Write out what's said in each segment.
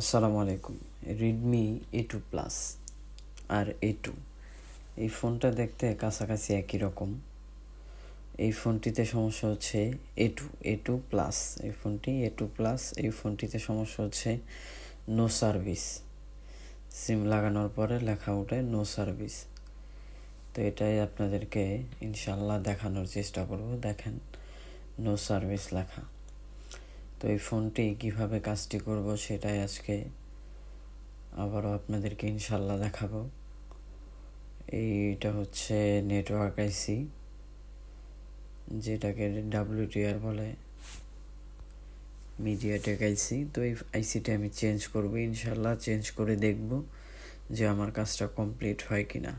আসসালামু আলাইকুম। Redmi A2 plus আর A2 এই ফোনটা দেখতে কাছাকাছি একই রকম। এই ফোনটিতে সমস্যা হচ্ছে A2 প্লাস। এই ফোনটি A2 প্লাস। এই ফোনটিতে সমস্যা হচ্ছে নো সার্ভিস। সিম লাগানোর পরে লেখা ওঠে নো সার্ভিস। তো এটাই আপনাদেরকে ইনশাল্লাহ দেখানোর চেষ্টা করব। দেখেন, নো সার্ভিস লেখা। তো এই ফোনটি কীভাবে কাজটি করব সেটাই আজকে আবারও আপনাদেরকে ইনশাল্লাহ দেখাবো। এইটা হচ্ছে নেটওয়ার্ক আইসি, যেটাকে WTR বলে, মিডিয়াটেক আইসি। তো এই আইসিটা আমি চেঞ্জ করব ইনশাল্লাহ। চেঞ্জ করে দেখব যে আমার কাজটা কমপ্লিট হয় কিনা।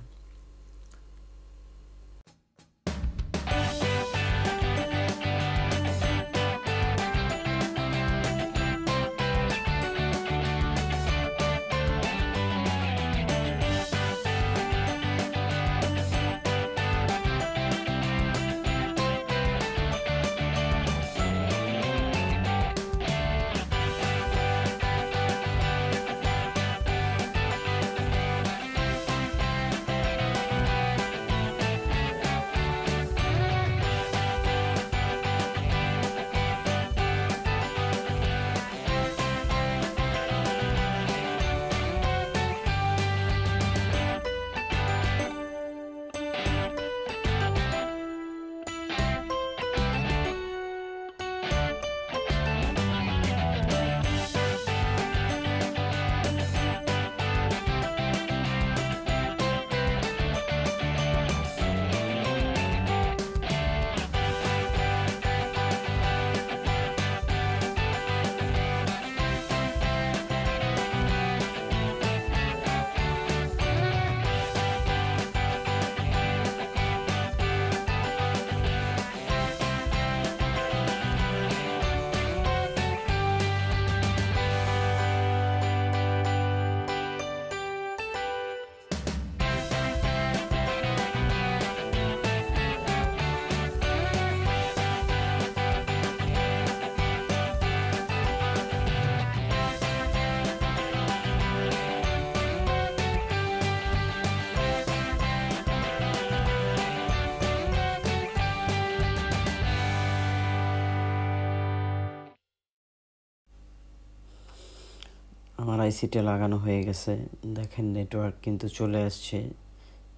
আমার আইসিটা লাগানো হয়ে গেছে। দেখেন, নেটওয়ার্ক কিন্তু চলে আসছে,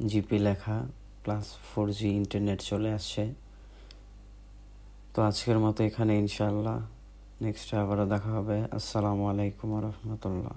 জিপি লেখা, প্লাস 4G ইন্টারনেট চলে আসছে। তো আজকের মতো এখানে ইনশাআল্লাহ। নেক্সট আবারও দেখা হবে। আসসালামু আলাইকুম ওয়া রাহমাতুল্লাহ।